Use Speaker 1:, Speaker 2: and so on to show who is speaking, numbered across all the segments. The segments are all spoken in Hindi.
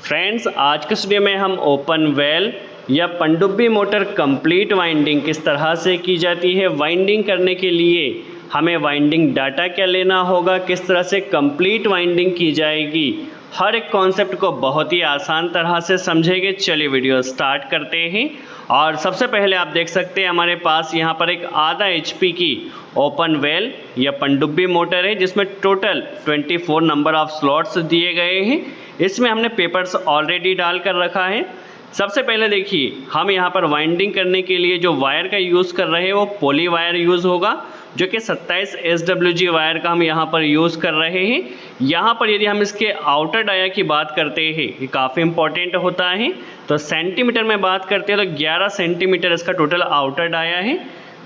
Speaker 1: फ्रेंड्स, आज के वीडियो में हम ओपन वेल या पनडुब्बी मोटर कंप्लीट वाइंडिंग किस तरह से की जाती है, वाइंडिंग करने के लिए हमें वाइंडिंग डाटा क्या लेना होगा, किस तरह से कंप्लीट वाइंडिंग की जाएगी, हर एक कॉन्सेप्ट को बहुत ही आसान तरह से समझेंगे। चलिए वीडियो स्टार्ट करते हैं। और सबसे पहले आप देख सकते हैं हमारे पास यहाँ पर एक आधा HP की ओपन वेल या पनडुब्बी मोटर है, जिसमें टोटल 24 नंबर ऑफ स्लॉट्स दिए गए हैं। इसमें हमने पेपर्स ऑलरेडी डाल कर रखा है। सबसे पहले देखिए, हम यहाँ पर वाइंडिंग करने के लिए जो वायर का यूज़ कर रहे हैं वो पॉली वायर यूज़ होगा, जो कि 27 SWG वायर का हम यहाँ पर यूज़ कर रहे हैं। यहाँ पर यदि हम इसके आउटर डाया की बात करते हैं, ये काफ़ी इंपॉर्टेंट होता है, तो सेंटीमीटर में बात करते हैं तो 11 सेंटीमीटर इसका टोटल आउटर डाया है।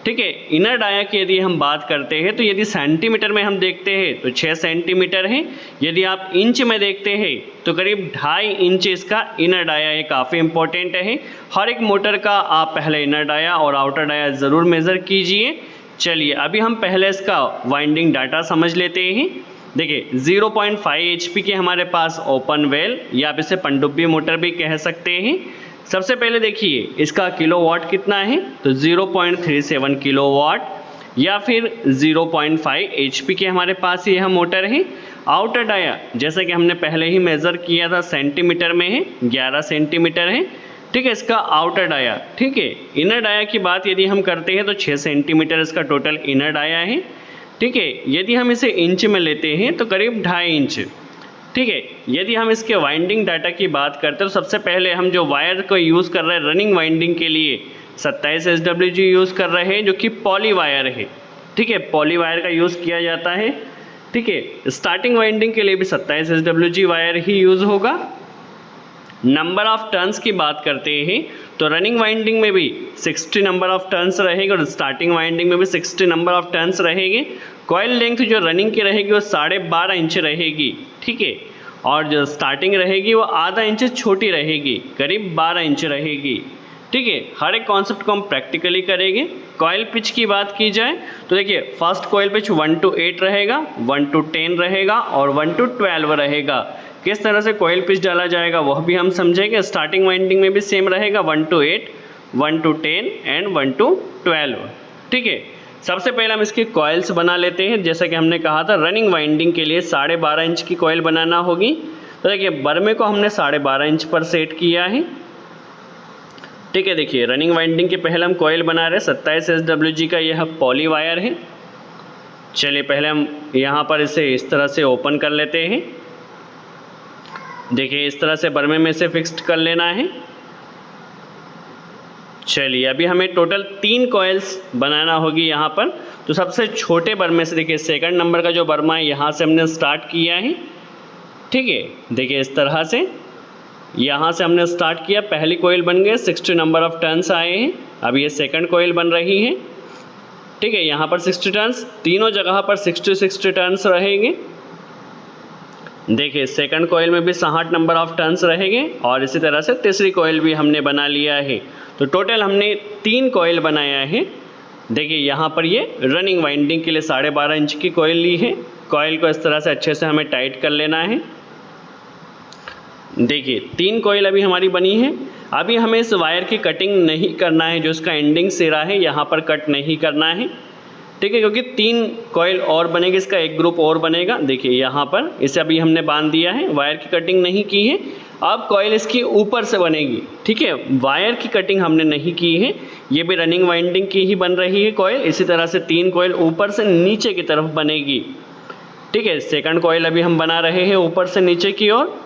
Speaker 1: ठीक है, इनर डाया की यदि हम बात करते हैं तो यदि सेंटीमीटर में हम देखते हैं तो 6 सेंटीमीटर है। यदि आप इंच में देखते हैं तो करीब 2.5 इंच इसका इनर डाया है। काफ़ी इंपॉर्टेंट है, हर एक मोटर का आप पहले इनर डाया और आउटर डाया ज़रूर मेज़र कीजिए। चलिए अभी हम पहले इसका वाइंडिंग डाटा समझ लेते हैं। देखिए 0.5 HP की हमारे पास ओपन वेल या आप इसे पनडुब्बी मोटर भी कह सकते हैं। सबसे पहले देखिए इसका किलोवाट कितना है, तो 0.37 किलोवाट या फिर 0.5 HP की हमारे पास यह मोटर है। आउटर डाया जैसे कि हमने पहले ही मेज़र किया था सेंटीमीटर में है, 11 सेंटीमीटर है। ठीक है, इसका आउटर डाया। ठीक है, इनर डाया की बात यदि हम करते हैं तो 6 सेंटीमीटर इसका टोटल इनर डाया है। ठीक है, यदि हम इसे इंच में लेते हैं तो करीब 2.5 इंच। ठीक है, यदि हम इसके वाइंडिंग डाटा की बात करते हैं तो सबसे पहले हम जो वायर को यूज़ कर रहे हैं रनिंग वाइंडिंग के लिए 27 SWG यूज़ कर रहे हैं, जो कि पॉली वायर है। ठीक है, पॉली वायर का यूज़ किया जाता है। ठीक है, स्टार्टिंग वाइंडिंग के लिए भी 27 SWG वायर ही यूज़ होगा। नंबर ऑफ़ टर्न्स की बात करते हैं तो रनिंग वाइंडिंग में भी 60 नंबर ऑफ़ टर्न्स रहेंगे और स्टार्टिंग वाइंडिंग में भी 60 नंबर ऑफ़ टर्न्स रहेंगे। कॉइल लेंथ जो रनिंग की रहेगी वो 12.5 इंच रहेगी। ठीक है, और जो स्टार्टिंग रहेगी वो आधा इंच छोटी रहेगी, करीब 12 इंच रहेगी। ठीक है, हर एक कॉन्सेप्ट को हम प्रैक्टिकली करेंगे। कॉइल पिच की बात की जाए तो देखिए फर्स्ट कॉइल पिच 1 to 8 रहेगा, 1 to 10 रहेगा और 1 to 12 रहेगा। किस तरह से कॉइल पिच डाला जाएगा वह भी हम समझेंगे। स्टार्टिंग वाइंडिंग में भी सेम रहेगा, 1 to 8, 1 to 10 एंड 1 to 12। ठीक है, सबसे पहले हम इसकी कॉइल्स बना लेते हैं। जैसा कि हमने कहा था रनिंग वाइंडिंग के लिए 12.5 इंच की कॉइल बनाना होगी। तो देखिए बर्मे को हमने 12.5 इंच पर सेट किया है। ठीक है, देखिए रनिंग वाइंडिंग के पहले हम कॉइल बना रहे हैं। 27 SWG का यह पॉली वायर है। चलिए पहले हम यहाँ पर इसे इस तरह से ओपन कर लेते हैं। देखिए इस तरह से बर्मे में से फिक्स्ड कर लेना है। चलिए अभी हमें टोटल 3 कॉइल्स बनाना होगी यहाँ पर। तो सबसे छोटे बर्मे से देखिए सेकंड नंबर का जो बर्मा है यहाँ से हमने स्टार्ट किया है। ठीक है, देखिए इस तरह से यहाँ से हमने स्टार्ट किया, पहली कॉइल बन गए, 60 नंबर ऑफ़ टर्न्स आए हैं। अब ये सेकंड कॉइल बन रही है। ठीक है, यहाँ पर 60 टर्न्स, तीनों जगह पर 60 टर्न्स रहेंगे। देखिए सेकंड कॉइल में भी 60 नंबर ऑफ़ टर्न्स रहेंगे और इसी तरह से तीसरी कॉइल भी हमने बना लिया है। तो टोटल हमने 3 कॉइल बनाया है। देखिए यहाँ पर ये रनिंग वाइंडिंग के लिए 12.5 इंच की कॉइल ली है। कॉइल को इस तरह से अच्छे से हमें टाइट कर लेना है। देखिए 3 कॉइल अभी हमारी बनी है। अभी हमें इस वायर की कटिंग नहीं करना है, जो इसका एंडिंग सिरा है यहाँ पर कट नहीं करना है। ठीक है, क्योंकि 3 कॉइल और बनेगी, इसका एक ग्रुप और बनेगा। देखिए यहाँ पर इसे अभी हमने बांध दिया है, वायर की कटिंग नहीं की है। अब कॉइल इसकी ऊपर से बनेगी। ठीक है, वायर की कटिंग हमने नहीं की है, ये भी रनिंग वाइंडिंग की ही बन रही है कॉइल। इसी तरह से 3 कॉइल ऊपर से नीचे की तरफ बनेगी। ठीक है, सेकंड कॉइल अभी हम बना रहे हैं ऊपर से नीचे की ओर।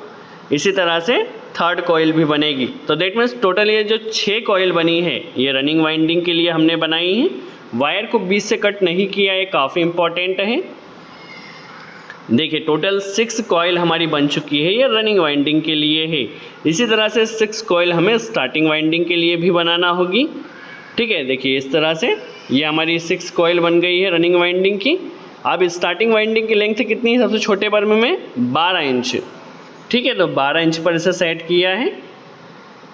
Speaker 1: इसी तरह से थर्ड कॉइल भी बनेगी। तो दैट मीन्स टोटल ये जो 6 कॉइल बनी है ये रनिंग वाइंडिंग के लिए हमने बनाई है। वायर को बीच से कट नहीं किया, ये काफ़ी इंपॉर्टेंट है। देखिए टोटल 6 कॉइल हमारी बन चुकी है, ये रनिंग वाइंडिंग के लिए है। इसी तरह से 6 कॉइल हमें स्टार्टिंग वाइंडिंग के लिए भी बनाना होगी। ठीक है, देखिए इस तरह से ये हमारी 6 कॉइल बन गई है रनिंग वाइंडिंग की। अब स्टार्टिंग वाइंडिंग की लेंथ कितनी है सबसे छोटे बर्मे में, 12 इंच। ठीक है, तो 12 इंच पर इसे सेट किया है।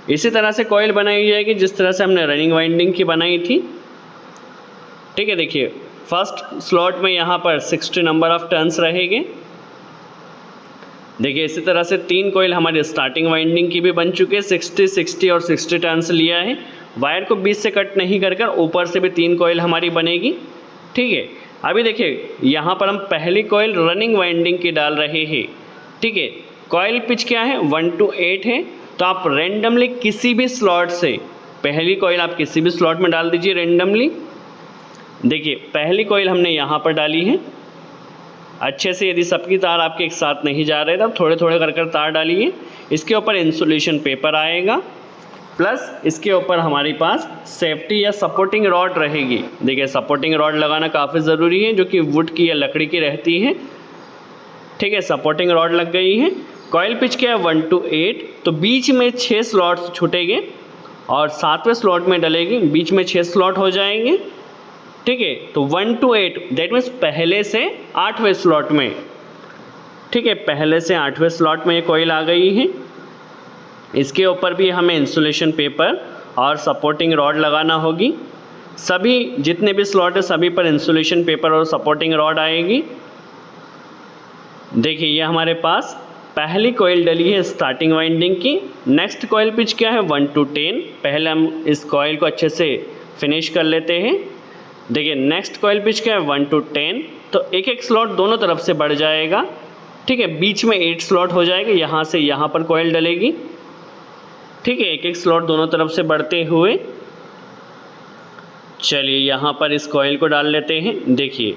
Speaker 1: इसी तरह से कॉइल बनाई जाएगी जिस तरह से हमने रनिंग वाइंडिंग की बनाई थी। ठीक है, देखिए फर्स्ट स्लॉट में यहाँ पर 60 नंबर ऑफ़ टर्न्स रहेंगे। देखिए इसी तरह से 3 कॉइल हमारे स्टार्टिंग वाइंडिंग की भी बन चुके हैं, 60 60 और 60 टर्न्स लिया है। वायर को बीच से कट नहीं कर ऊपर से भी 3 कॉइल हमारी बनेगी। ठीक है, अभी देखिए यहाँ पर हम पहली कॉइल रनिंग वाइंडिंग की डाल रहे हैं। ठीक है, कॉइल पिच क्या है 1 to 8 है, तो आप रेंडमली किसी भी स्लॉट से पहली कॉइल आप किसी भी स्लॉट में डाल दीजिए रेंडमली। देखिए पहली कॉइल हमने यहाँ पर डाली है अच्छे से। यदि सबकी तार आपके एक साथ नहीं जा रहे तब थोड़े थोड़े कर तार डालिए। इसके ऊपर इंसुलेशन पेपर आएगा, प्लस इसके ऊपर हमारे पास सेफ्टी या सपोर्टिंग रॉड रहेगी। देखिए सपोर्टिंग रॉड लगाना काफ़ी ज़रूरी है, जो कि वुड की या लकड़ी की रहती है। ठीक है, सपोर्टिंग रॉड लग गई है। कॉइल पिच क्या है 1 to 8, तो बीच में 6 स्लॉट्स छूटेंगे और 7वें स्लॉट में डलेगी, बीच में 6 स्लॉट हो जाएंगे। ठीक है, तो 1 to 8 दैट मीन्स पहले से 8वें स्लॉट में। ठीक है, पहले से 8वें स्लॉट में ये कॉइल आ गई है। इसके ऊपर भी हमें इंसुलेशन पेपर और सपोर्टिंग रॉड लगाना होगी। सभी जितने भी स्लॉट है सभी पर इंसुलेशन पेपर और सपोर्टिंग रॉड आएगी। देखिए ये हमारे पास पहली कॉइल डली है स्टार्टिंग वाइंडिंग की। नेक्स्ट कॉइल पिच क्या है 1 to 10। पहले हम इस कॉइल को अच्छे से फिनिश कर लेते हैं। देखिए नेक्स्ट कॉइल पिच क्या है 1 to 10, तो एक एक स्लॉट दोनों तरफ से बढ़ जाएगा। ठीक है, बीच में 8 स्लॉट हो जाएगा, यहाँ से यहाँ पर कॉइल डलेगी। ठीक है, एक एक स्लॉट दोनों तरफ से बढ़ते हुए चलिए यहाँ पर इस कॉइल को डाल लेते हैं। देखिए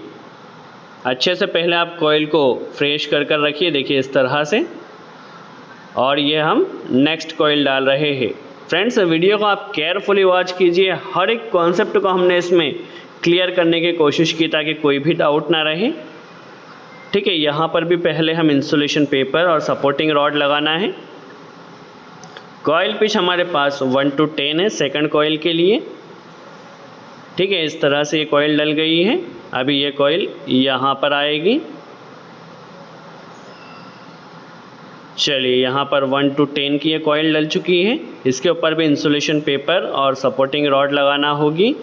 Speaker 1: अच्छे से पहले आप कॉइल को फ्रेश कर कर रखिए, देखिए इस तरह से। और ये हम नेक्स्ट कॉइल डाल रहे हैं। फ्रेंड्स वीडियो को आप केयरफुली वॉच कीजिए, हर एक कॉन्सेप्ट को हमने इसमें क्लियर करने की कोशिश की ताकि कोई भी डाउट ना रहे। ठीक है, यहाँ पर भी पहले हम इंसुलेशन पेपर और सपोर्टिंग रॉड लगाना है। कॉइल पिच हमारे पास 1 to 10 है सेकंड कॉइल के लिए। ठीक है, इस तरह से ये कॉइल डल गई है। अभी ये कॉइल यहाँ पर आएगी। चलिए यहाँ पर 1 to 10 की ये कॉइल डल चुकी है। इसके ऊपर भी इंसुलेशन पेपर और सपोर्टिंग रॉड लगाना होगी।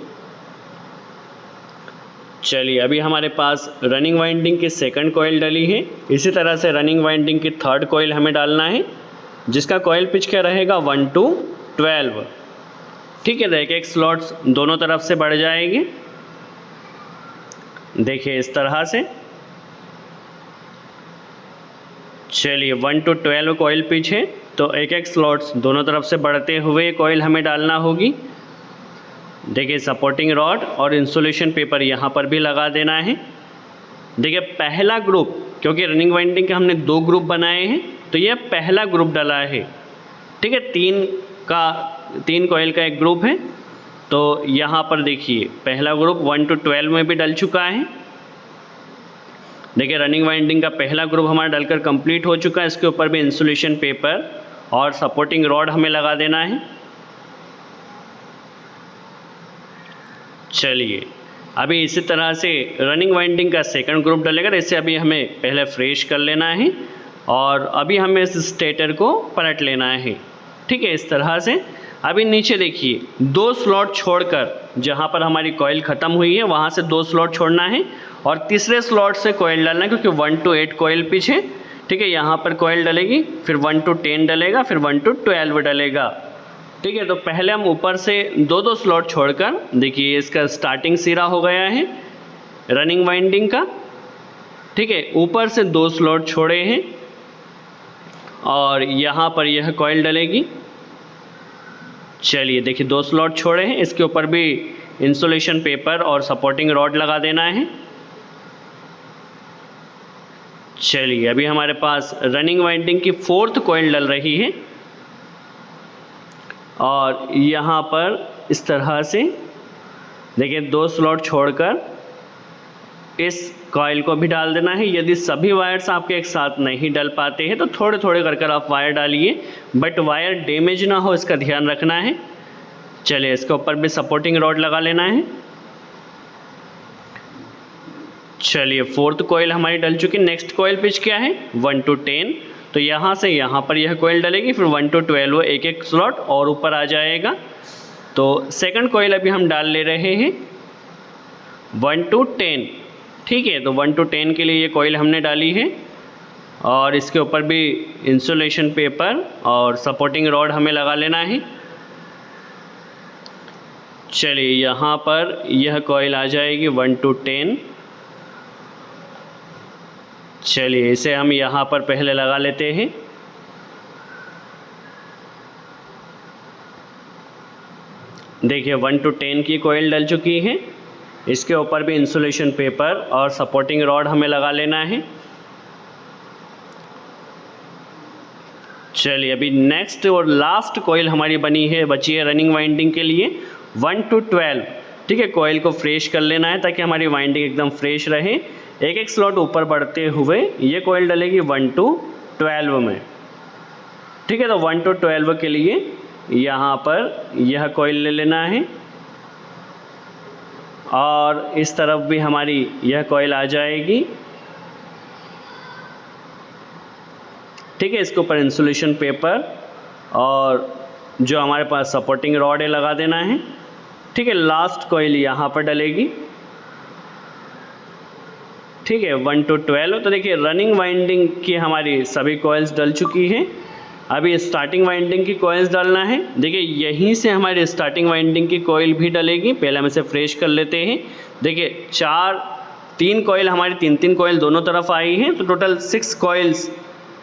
Speaker 1: चलिए अभी हमारे पास रनिंग वाइंडिंग की सेकंड कॉइल डली है। इसी तरह से रनिंग वाइंडिंग की थर्ड कॉइल हमें डालना है, जिसका कॉइल पिच क्या रहेगा 1 to 12। ठीक है, देखिए एक स्लॉट्स दोनों तरफ से बढ़ जाएंगे। देखिए इस तरह से। चलिए 1 to 12 कॉइल पिच है, तो एक एक स्लॉट्स दोनों तरफ से बढ़ते हुए कॉइल हमें डालना होगी। देखिए सपोर्टिंग रॉड और इंसुलेशन पेपर यहाँ पर भी लगा देना है। देखिए पहला ग्रुप, क्योंकि रनिंग वाइंडिंग के हमने 2 ग्रुप बनाए हैं, तो ये पहला ग्रुप डला है। ठीक है, 3 कॉइल का एक ग्रुप है, तो यहाँ पर देखिए पहला ग्रुप 1 to 12 में भी डल चुका है। देखिए रनिंग वाइंडिंग का पहला ग्रुप हमारा डलकर कंप्लीट हो चुका है। इसके ऊपर भी इंसुलेशन पेपर और सपोर्टिंग रॉड हमें लगा देना है। चलिए अभी इसी तरह से रनिंग वाइंडिंग का सेकंड ग्रुप डलेगा। इसे अभी हमें पहले फ्रेश कर लेना है और अभी हमें इस स्टेटर को पलट लेना है। ठीक है, इस तरह से। अभी नीचे देखिए 2 स्लॉट छोड़कर, जहाँ पर हमारी कॉइल ख़त्म हुई है वहाँ से 2 स्लॉट छोड़ना है और तीसरे स्लॉट से कॉइल डालना है, क्योंकि 1 to 8 कॉइल पिच है। ठीक है, यहाँ पर कॉइल डलेगी, फिर 1 to 10 डलेगा, फिर 1 to 12 डलेगा। ठीक है, तो पहले हम ऊपर से 2 स्लॉट छोड़कर, देखिए इसका स्टार्टिंग सिरा हो गया है रनिंग वाइंडिंग का। ठीक है, ऊपर से 2 स्लॉट छोड़े हैं और यहाँ पर यह कॉइल डलेगी। चलिए देखिए 2 स्लॉट छोड़े हैं, इसके ऊपर भी इंसुलेशन पेपर और सपोर्टिंग रॉड लगा देना है। चलिए अभी हमारे पास रनिंग वाइंडिंग की 4th कॉइल डल रही है और यहाँ पर इस तरह से देखिए 2 स्लॉट छोड़कर इस कॉइल को भी डाल देना है। यदि सभी वायर्स आपके एक साथ नहीं डल पाते हैं तो थोड़े थोड़े कर आप वायर डालिए, बट वायर डैमेज ना हो इसका ध्यान रखना है। चलिए इसके ऊपर भी सपोर्टिंग रॉड लगा लेना है। चलिए 4th कॉइल हमारी डल चुकी। नेक्स्ट कॉइल पिच क्या है 1 to 10, तो यहाँ से यहाँ पर यह कॉइल डलेगी, फिर 1 to 12 एक एक स्लॉट और ऊपर आ जाएगा। तो सेकंड कॉइल अभी हम डाल ले रहे हैं 1 to 10। ठीक है, तो 1 to 10 के लिए ये कॉइल हमने डाली है। और इसके ऊपर भी इंसुलेशन पेपर और सपोर्टिंग रॉड हमें लगा लेना है। चलिए यहाँ पर यह कॉइल आ जाएगी 1 to 10। चलिए इसे हम यहाँ पर पहले लगा लेते हैं। देखिए 1 to 10 की कॉइल डल चुकी है। इसके ऊपर भी इंसुलेशन पेपर और सपोर्टिंग रॉड हमें लगा लेना है। चलिए अभी नेक्स्ट और लास्ट कॉइल हमारी बची है रनिंग वाइंडिंग के लिए 1 to 12। ठीक है, कॉइल को फ्रेश कर लेना है ताकि हमारी वाइंडिंग एकदम फ्रेश रहे। एक एक स्लॉट ऊपर बढ़ते हुए ये कॉइल डलेगी 1 to 12 में। ठीक है, तो 1 to 12 के लिए यहाँ पर यह कॉइल ले लेना है और इस तरफ भी हमारी यह कॉइल आ जाएगी। ठीक है, इसके ऊपर इंसुलेशन पेपर और जो हमारे पास सपोर्टिंग रॉड है लगा देना है। ठीक है, लास्ट कॉइल यहाँ पर डलेगी। ठीक है, 1 to 12। तो देखिए रनिंग वाइंडिंग की हमारी सभी कॉइल्स डल चुकी हैं। अभी स्टार्टिंग वाइंडिंग की कॉइल्स डालना है। देखिए यहीं से हमारी स्टार्टिंग वाइंडिंग की कॉइल भी डलेगी। पहले हम इसे फ्रेश कर लेते हैं। देखिए 3 कॉइल हमारी 3 कॉइल दोनों तरफ आई हैं, तो टोटल 6 कॉइल्स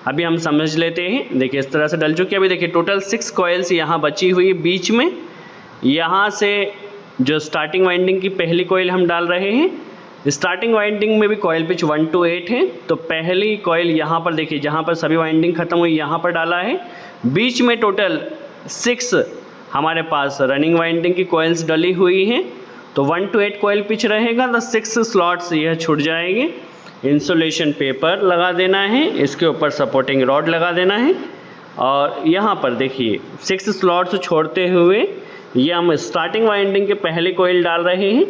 Speaker 1: अभी हम समझ लेते हैं। देखिए इस तरह से डल चुकी है। अभी देखिए टोटल 6 कॉइल्स यहाँ बची हुई बीच में। यहाँ से जो स्टार्टिंग वाइंडिंग की पहली कॉइल हम डाल रहे हैं। स्टार्टिंग वाइंडिंग में भी कॉइल पिच 1 to 8 है, तो पहली कॉइल यहाँ पर देखिए जहाँ पर सभी वाइंडिंग ख़त्म हुई यहाँ पर डाला है। बीच में टोटल 6 हमारे पास रनिंग वाइंडिंग की कॉइल्स डली हुई हैं, तो 1 to 8 कॉइल पिच रहेगा, तो 6 स्लॉट्स यह छूट जाएंगे। इंसुलेशन पेपर लगा देना है, इसके ऊपर सपोर्टिंग रॉड लगा देना है और यहाँ पर देखिए 6 स्लॉट्स छोड़ते हुए ये हम स्टार्टिंग वाइंडिंग के पहले कॉइल डाल रहे हैं।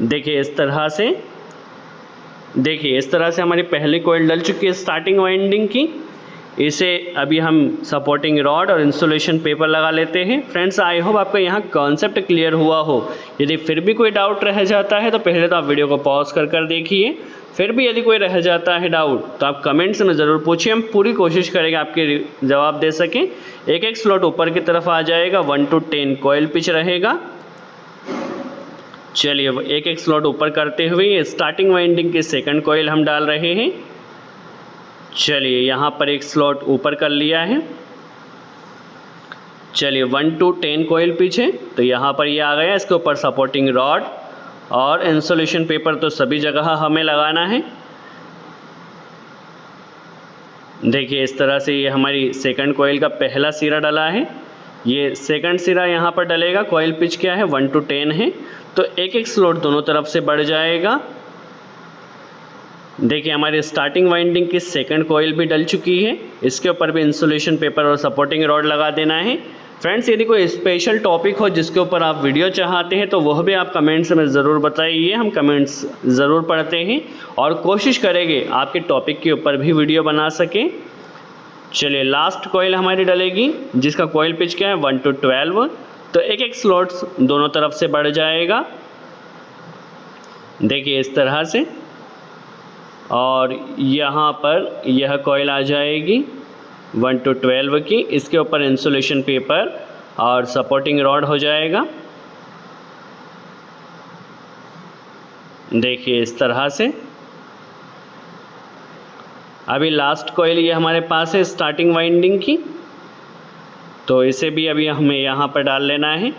Speaker 1: देखिए इस तरह से हमारी पहली कॉइल डल चुकी है स्टार्टिंग वाइंडिंग की। इसे अभी हम सपोर्टिंग रॉड और इंसुलेशन पेपर लगा लेते हैं। फ्रेंड्स, आई होप आपको यहाँ कॉन्सेप्ट क्लियर हुआ हो। यदि फिर भी कोई डाउट रह जाता है तो पहले तो आप वीडियो को पॉज कर देखिए। फिर भी यदि कोई रह जाता है डाउट तो आप कमेंट्स में ज़रूर पूछिए, हम पूरी कोशिश करेंगे आपके जवाब दे सकें। एक एक स्लॉट ऊपर की तरफ आ जाएगा। 1 to 10 कॉइल पिच रहेगा। चलिए एक एक स्लॉट ऊपर करते हुए स्टार्टिंग वाइंडिंग की सेकंड कॉइल हम डाल रहे हैं। चलिए यहाँ पर एक स्लॉट ऊपर कर लिया है। चलिए 1 to 10 कॉइल पिच है, तो यहाँ पर ये आ गया। इसके ऊपर सपोर्टिंग रॉड और इंसुलेशन पेपर तो सभी जगह हमें लगाना है। देखिए इस तरह से ये हमारी सेकंड कॉइल का पहला सिरा डला है। ये सेकंड सिरा यहाँ पर डलेगा। कॉइल पिच क्या है 1 to 10 है, तो एक एक स्लॉट दोनों तरफ से बढ़ जाएगा। देखिए हमारी स्टार्टिंग वाइंडिंग की सेकंड कॉइल भी डल चुकी है। इसके ऊपर भी इंसुलेशन पेपर और सपोर्टिंग रॉड लगा देना है। फ्रेंड्स, यदि कोई स्पेशल टॉपिक हो जिसके ऊपर आप वीडियो चाहते हैं तो वह भी आप कमेंट्स में ज़रूर बताइए। हम कमेंट्स ज़रूर पढ़ते हैं और कोशिश करेंगे आपके टॉपिक के ऊपर भी वीडियो बना सकें। चलिए लास्ट कॉइल हमारी डलेगी जिसका कॉइल पिच क्या है 1 to 12, तो एक एक स्लॉट्स दोनों तरफ से बढ़ जाएगा। देखिए इस तरह से, और यहाँ पर यह कॉइल आ जाएगी 1 to 12 की। इसके ऊपर इंसुलेशन पेपर और सपोर्टिंग रॉड हो जाएगा। देखिए इस तरह से। अभी लास्ट कॉइल ये हमारे पास है स्टार्टिंग वाइंडिंग की, तो इसे भी अभी हमें यहाँ पर डाल लेना है।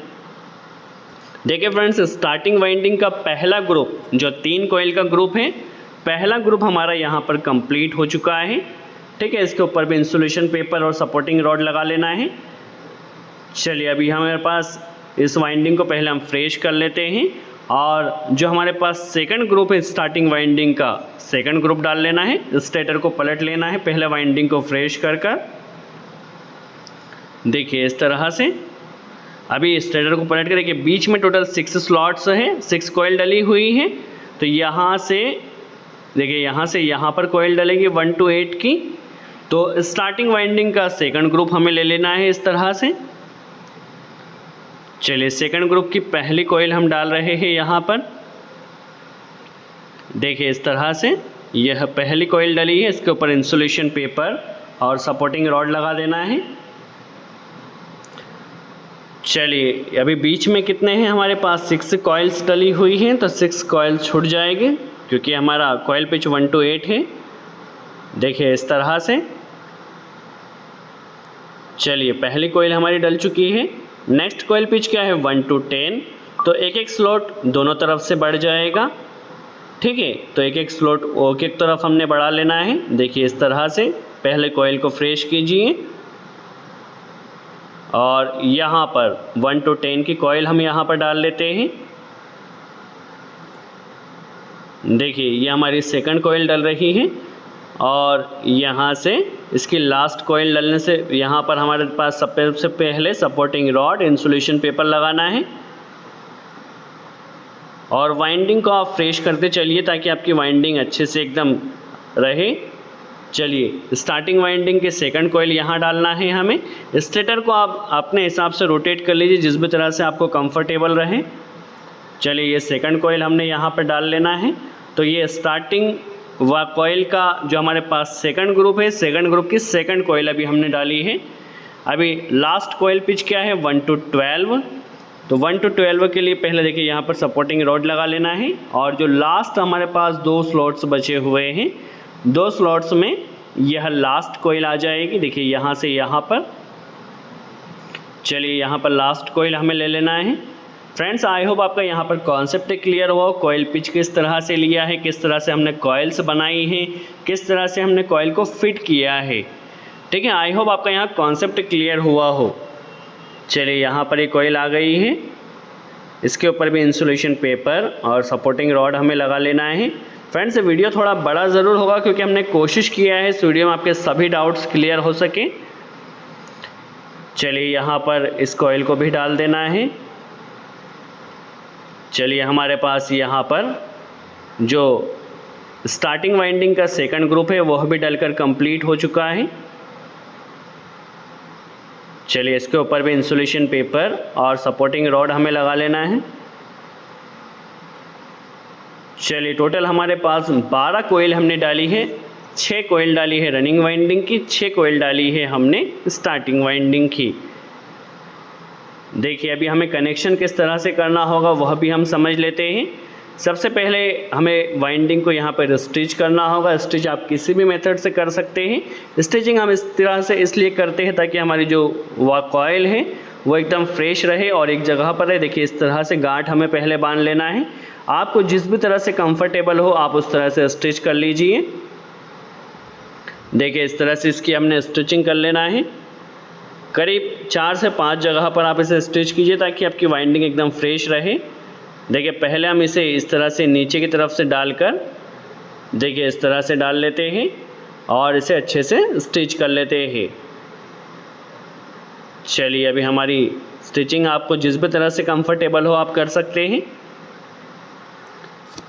Speaker 1: देखिए फ्रेंड्स, स्टार्टिंग वाइंडिंग का पहला ग्रुप जो 3 कॉइल का ग्रुप है, पहला ग्रुप हमारा यहाँ पर कंप्लीट हो चुका है। ठीक है, इसके ऊपर भी इंसुलेशन पेपर और सपोर्टिंग रॉड लगा लेना है। चलिए अभी हमारे पास इस वाइंडिंग को पहले हम फ्रेश कर लेते हैं और जो हमारे पास सेकंड ग्रुप है स्टार्टिंग वाइंडिंग का, सेकंड ग्रुप डाल लेना है। स्टेटर को पलट लेना है पहले वाइंडिंग को फ्रेश कर। देखिए इस तरह से। अभी स्टेटर को पलट कर देखिए बीच में टोटल 6 स्लॉट्स हैं, 6 कॉइल डली हुई हैं। तो यहाँ से देखिए यहाँ से यहाँ पर कॉइल डलेगी 1 to 8 की। तो स्टार्टिंग वाइंडिंग का सेकंड ग्रुप हमें ले लेना है इस तरह से। चलिए सेकंड ग्रुप की पहली कॉइल हम डाल रहे हैं यहाँ पर। देखिए इस तरह से यह पहली कॉइल डली है, इसके ऊपर इंसुलेशन पेपर और सपोर्टिंग रॉड लगा देना है। चलिए अभी बीच में कितने हैं हमारे पास 6 कॉइल्स डली हुई हैं, तो 6 कॉइल छूट जाएंगे क्योंकि हमारा कॉइल पिच 1 to 8 है। देखिए इस तरह से। चलिए पहली कॉइल हमारी डल चुकी है। नेक्स्ट कॉइल पिच क्या है 1 to 10, तो एक एक स्लॉट दोनों तरफ से बढ़ जाएगा। ठीक है, तो एक एक स्लॉट एक एक तरफ हमने बढ़ा लेना है। देखिए इस तरह से पहले कॉइल को फ्रेश कीजिए और यहाँ पर 1 to 10 की कॉइल हम यहाँ पर डाल लेते हैं। देखिए ये हमारी सेकंड कॉइल डल रही है और यहाँ से इसकी लास्ट कॉइल डलने से यहाँ पर हमारे पास सबसे पहले सपोर्टिंग रॉड इंसुलेशन पेपर लगाना है और वाइंडिंग को आप फ्रेश करते चलिए ताकि आपकी वाइंडिंग अच्छे से एकदम रहे। चलिए स्टार्टिंग वाइंडिंग के सेकंड कॉइल यहाँ डालना है हमें। स्टेटर को आप अपने हिसाब से रोटेट कर लीजिए जिस भी तरह से आपको कंफर्टेबल रहे। चलिए ये सेकंड कॉइल हमने यहाँ पर डाल लेना है। तो ये स्टार्टिंग व कॉइल का जो हमारे पास सेकंड ग्रुप है, सेकंड ग्रुप की सेकंड कॉइल अभी हमने डाली है। अभी लास्ट कॉइल पिच क्या है 1 to 12, तो 1 to 12 के लिए पहले देखिए यहाँ पर सपोर्टिंग रॉड लगा लेना है और जो लास्ट हमारे पास 2 स्लॉट्स बचे हुए हैं, 2 स्लॉट्स में यह लास्ट कॉइल आ जाएगी। देखिए यहाँ से यहाँ पर। चलिए यहाँ पर लास्ट कॉइल हमें ले लेना है। फ्रेंड्स आई होप आपका यहाँ पर कॉन्सेप्ट क्लियर हुआ। कॉइल पिच किस तरह से लिया है, किस तरह से हमने कॉइल्स बनाई हैं, किस तरह से हमने कॉइल को फिट किया है। ठीक है, आई होप आपका यहाँ कॉन्सेप्ट क्लियर हुआ हो। चलिए यहाँ पर एक कॉइल आ गई है, इसके ऊपर भी इंसुलेशन पेपर और सपोर्टिंग रॉड हमें लगा लेना है। फ्रेंड्स वीडियो थोड़ा बड़ा ज़रूर होगा क्योंकि हमने कोशिश किया है इस वीडियो में आपके सभी डाउट्स क्लियर हो सके। चलिए यहाँ पर इस कॉइल को भी डाल देना है। चलिए हमारे पास यहाँ पर जो स्टार्टिंग वाइंडिंग का सेकंड ग्रुप है वह भी डलकर कंप्लीट हो चुका है। चलिए इसके ऊपर भी इंसुलेशन पेपर और सपोर्टिंग रॉड हमें लगा लेना है। चलिए टोटल हमारे पास 12 कॉइल हमने डाली है। 6 कॉइल डाली है रनिंग वाइंडिंग की, 6 कॉइल डाली है हमने स्टार्टिंग वाइंडिंग की। देखिए अभी हमें कनेक्शन किस तरह से करना होगा वह भी हम समझ लेते हैं। सबसे पहले हमें वाइंडिंग को यहाँ पर स्टिच करना होगा। स्टिच आप किसी भी मेथड से कर सकते हैं। स्टिचिंग हम इस तरह से इसलिए करते हैं ताकि हमारी जो वह कॉइल है वो एकदम फ्रेश रहे और एक जगह पर रहे। देखिए इस तरह से गांठ हमें पहले बांध लेना है। आपको जिस भी तरह से कंफर्टेबल हो आप उस तरह से स्टिच कर लीजिए। देखिए इस तरह से इसकी हमने स्टिचिंग कर लेना है। करीब 4 से 5 जगह पर आप इसे स्टिच कीजिए ताकि आपकी वाइंडिंग एकदम फ्रेश रहे। देखिए पहले हम इसे इस तरह से नीचे की तरफ से डालकर देखिए इस तरह से डाल लेते हैं और इसे अच्छे से स्टिच कर लेते हैं। चलिए अभी हमारी स्टिचिंग आपको जिस भी तरह से कंफर्टेबल हो आप कर सकते हैं।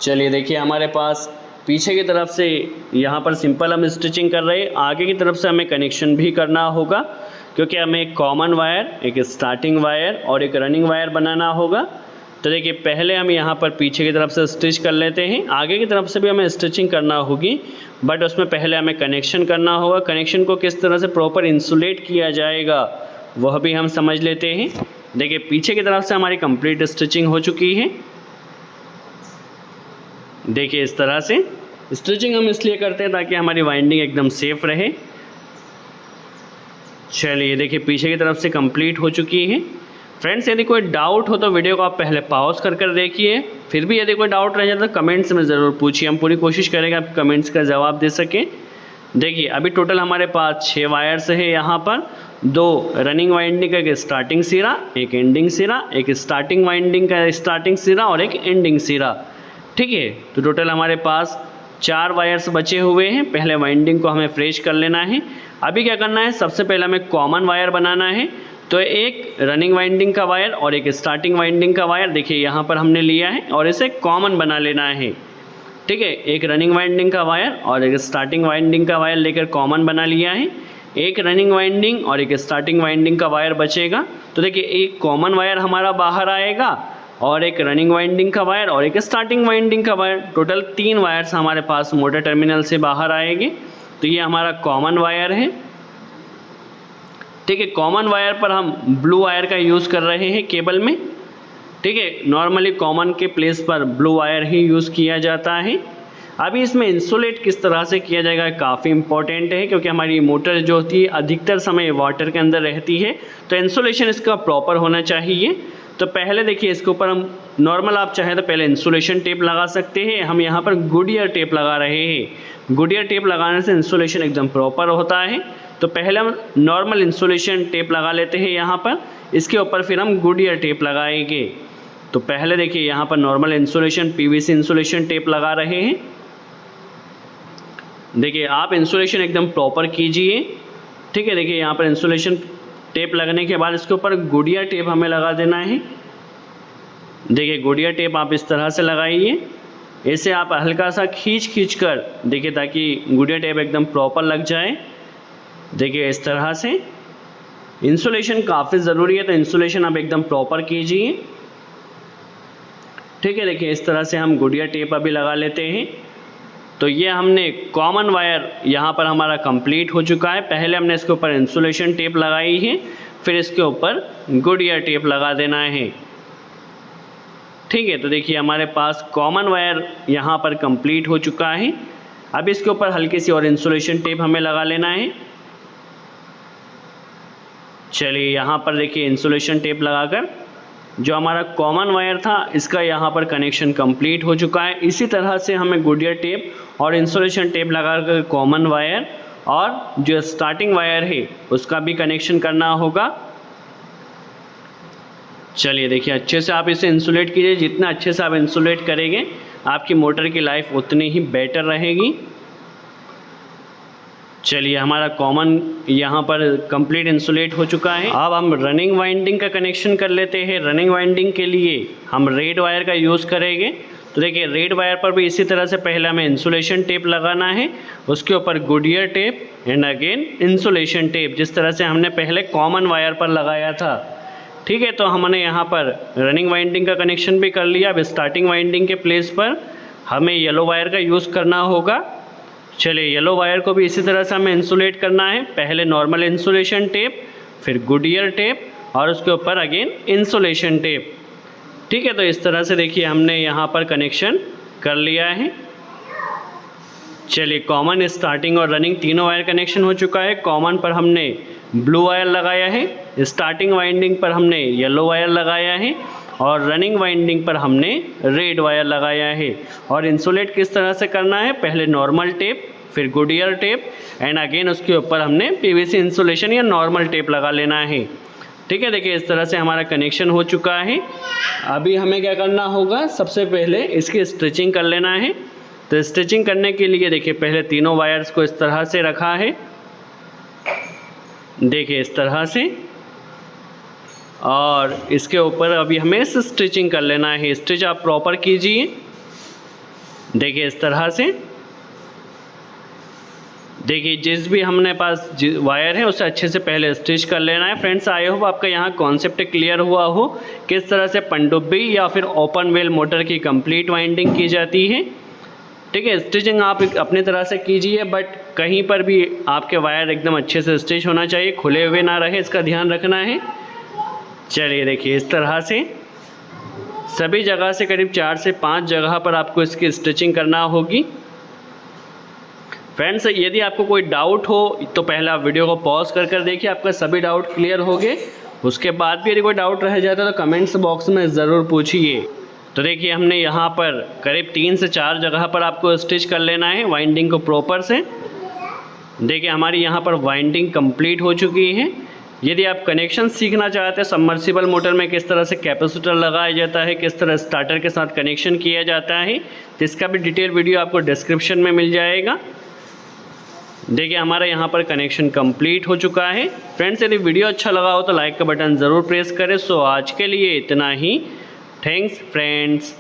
Speaker 1: चलिए देखिए हमारे पास पीछे की तरफ से यहाँ पर सिंपल हम स्टिचिंग कर रहे हैं। आगे की तरफ से हमें कनेक्शन भी करना होगा क्योंकि हमें एक कॉमन वायर, एक स्टार्टिंग वायर और एक रनिंग वायर बनाना होगा। तो देखिए पहले हम यहाँ पर पीछे की तरफ से स्टिच कर लेते हैं। आगे की तरफ से भी हमें स्टिचिंग करना होगी बट उसमें पहले हमें कनेक्शन करना होगा। कनेक्शन को किस तरह से प्रॉपर इंसुलेट किया जाएगा वह भी हम समझ लेते हैं। देखिए पीछे की तरफ से हमारी कंप्लीट स्टिचिंग हो चुकी है। देखिए इस तरह से स्टिचिंग हम इसलिए करते हैं ताकि हमारी वाइंडिंग एकदम सेफ रहे। चलिए देखिए पीछे की तरफ से कंप्लीट हो चुकी है। फ्रेंड्स यदि कोई डाउट हो तो वीडियो को आप पहले पॉज कर देखिए। फिर भी यदि कोई डाउट रह जाए तो कमेंट्स में ज़रूर पूछिए। हम पूरी कोशिश करेंगे आपके कमेंट्स का जवाब दे सकें। देखिए अभी टोटल हमारे पास 6 वायर्स है। यहाँ पर 2 रनिंग वाइंडिंग का एक स्टार्टिंग सिरा, एक एंडिंग सिरा, एक स्टार्टिंग वाइंडिंग का स्टार्टिंग सिरा और एक एंडिंग सिरा। ठीक है, तो टोटल हमारे पास 4 वायर्स बचे हुए हैं। पहले वाइंडिंग को हमें फ्रेश कर लेना है। अभी क्या करना है, सबसे पहले हमें कॉमन वायर बनाना है। तो एक रनिंग वाइंडिंग का वायर और एक स्टार्टिंग वाइंडिंग का वायर देखिए यहाँ पर हमने लिया है और इसे कॉमन बना लेना है। ठीक है, एक रनिंग वाइंडिंग का वायर और एक स्टार्टिंग वाइंडिंग का वायर लेकर कॉमन बना लिया है। एक रनिंग वाइंडिंग और एक स्टार्टिंग वाइंडिंग का वायर बचेगा। तो देखिए एक कॉमन वायर हमारा बाहर आएगा और एक रनिंग वाइंडिंग का वायर और एक स्टार्टिंग वाइंडिंग का वायर। टोटल 3 वायर्स हमारे पास मोटर टर्मिनल से बाहर आएंगे। तो ये हमारा कॉमन वायर है, ठीक है। कॉमन वायर पर हम ब्लू वायर का यूज़ कर रहे हैं केबल में, ठीक है। नॉर्मली कॉमन के प्लेस पर ब्लू वायर ही यूज़ किया जाता है। अभी इसमें इंसुलेट किस तरह से किया जाएगा काफ़ी इंपॉर्टेंट है, क्योंकि हमारी मोटर जो होती है अधिकतर समय वाटर के अंदर रहती है, तो इंसुलेशन इसका प्रॉपर होना चाहिए। तो पहले देखिए इसके ऊपर हम नॉर्मल, आप चाहे तो पहले इंसुलेशन टेप लगा सकते हैं। हम यहाँ पर गुडियर टेप लगा रहे हैं। गुडियर टेप लगाने से इंसुलेशन एकदम प्रॉपर होता है। तो पहले हम नॉर्मल इंसुलेशन टेप लगा लेते हैं यहाँ पर, इसके ऊपर फिर हम गुडियर टेप लगाएंगे। तो पहले देखिए यहाँ पर normal insulation PVC insulation tape लगा रहे हैं। देखिए आप इंसुलेशन एकदम प्रॉपर कीजिए, ठीक है। देखिए यहाँ पर इंसुलेशन टेप लगने के बाद इसके ऊपर गुडिया टेप हमें लगा देना है। देखिए गुडिया टेप आप इस तरह से लगाइए, इसे आप हल्का सा खींच कर देखिए, ताकि गुडिया टेप एकदम प्रॉपर लग जाए। देखिए इस तरह से इंसुलेशन काफ़ी ज़रूरी है, तो इंसुलेशन आप एकदम प्रॉपर कीजिए, ठीक है। देखिए इस तरह से हम गुडिया टेप अभी लगा लेते हैं। तो ये हमने कॉमन वायर यहाँ पर हमारा कंप्लीट हो चुका है। पहले हमने इसके ऊपर इंसुलेशन टेप लगाई है, फिर इसके ऊपर गुडिया टेप लगा देना है, ठीक है। तो देखिए हमारे पास कॉमन वायर यहाँ पर कंप्लीट हो चुका है। अब इसके ऊपर हल्की सी और इंसुलेशन टेप हमें लगा लेना है। चलिए यहाँ पर देखिए इंसुलेशन टेप लगाकर जो हमारा कॉमन वायर था इसका यहाँ पर कनेक्शन कंप्लीट हो चुका है। इसी तरह से हमें गुडियर टेप और इंसुलेशन टेप लगाकर कॉमन वायर और जो स्टार्टिंग वायर है उसका भी कनेक्शन करना होगा। चलिए देखिए अच्छे से आप इसे इंसुलेट कीजिए। जितना अच्छे से आप इंसुलेट करेंगे आपकी मोटर की लाइफ उतनी ही बेटर रहेगी। चलिए हमारा कॉमन यहाँ पर कंप्लीट इंसुलेट हो चुका है। अब हम रनिंग वाइंडिंग का कनेक्शन कर लेते हैं। रनिंग वाइंडिंग के लिए हम रेड वायर का यूज़ करेंगे। तो देखिए रेड वायर पर भी इसी तरह से पहले हमें इंसुलेशन टेप लगाना है, उसके ऊपर Goodyear tape and again insulation tape, जिस तरह से हमने पहले कॉमन वायर पर लगाया था, ठीक है। तो हमने यहाँ पर रनिंग वाइंडिंग का कनेक्शन भी कर लिया। अब स्टार्टिंग वाइंडिंग के प्लेस पर हमें येलो वायर का यूज़ करना होगा। चलिए येलो वायर को भी इसी तरह से हमें इंसुलेट करना है। पहले नॉर्मल इंसुलेशन टेप, फिर गुडियर टेप और उसके ऊपर अगेन इंसुलेशन टेप, ठीक है। तो इस तरह से देखिए हमने यहाँ पर कनेक्शन कर लिया है। चलिए कॉमन, स्टार्टिंग और रनिंग तीनों वायर कनेक्शन हो चुका है। कॉमन पर हमने ब्लू वायर लगाया है, स्टार्टिंग वाइंडिंग पर हमने येलो वायर लगाया है और रनिंग वाइंडिंग पर हमने रेड वायर लगाया है। और इंसुलेट किस तरह से करना है, पहले नॉर्मल टेप, फिर गुडियर टेप एंड अगेन उसके ऊपर हमने पीवीसी इंसुलेशन या नॉर्मल टेप लगा लेना है, ठीक है। देखिए इस तरह से हमारा कनेक्शन हो चुका है। अभी हमें क्या करना होगा, सबसे पहले इसकी स्टिचिंग कर लेना है। तो स्टिचिंग करने के लिए देखिए पहले तीनों वायर्स को इस तरह से रखा है, देखिए इस तरह से, और इसके ऊपर अभी हमें स्टिचिंग कर लेना है। स्टिच आप प्रॉपर कीजिए, देखिए इस तरह से। देखिए जिस भी हमने पास वायर है उसे अच्छे से पहले स्टिच कर लेना है। फ्रेंड्स आई होप आपका यहाँ कॉन्सेप्ट क्लियर हुआ हो, किस तरह से पनडुब्बी या फिर ओपन वेल मोटर की कंप्लीट वाइंडिंग की जाती है, ठीक है। स्टिचिंग आप अपनी तरह से कीजिए, बट कहीं पर भी आपके वायर एकदम अच्छे से स्टिच होना चाहिए, खुले हुए ना रहे, इसका ध्यान रखना है। चलिए देखिए इस तरह से सभी जगह से करीब 4 से 5 जगह पर आपको इसकी स्टिचिंग करना होगी। फ्रेंड्स यदि आपको कोई डाउट हो तो पहले आप वीडियो को पॉज कर देखिए, आपका सभी डाउट क्लियर हो गए। उसके बाद भी यदि कोई डाउट रह जाता है तो कमेंट्स बॉक्स में ज़रूर पूछिए। तो देखिए हमने यहाँ पर करीब 3 से 4 जगह पर आपको स्टिच कर लेना है वाइंडिंग को प्रॉपर से। देखिए हमारी यहाँ पर वाइंडिंग कंप्लीट हो चुकी है। यदि आप कनेक्शन सीखना चाहते हैं सबमर्सिबल मोटर में किस तरह से कैपेसिटर लगाया जाता है, किस तरह स्टार्टर के साथ कनेक्शन किया जाता है, तो इसका भी डिटेल वीडियो आपको डिस्क्रिप्शन में मिल जाएगा। देखिए हमारा यहाँ पर कनेक्शन कंप्लीट हो चुका है। फ्रेंड्स यदि वीडियो अच्छा लगा हो तो लाइक का बटन ज़रूर प्रेस करें। सो आज के लिए इतना ही। Thanks friends.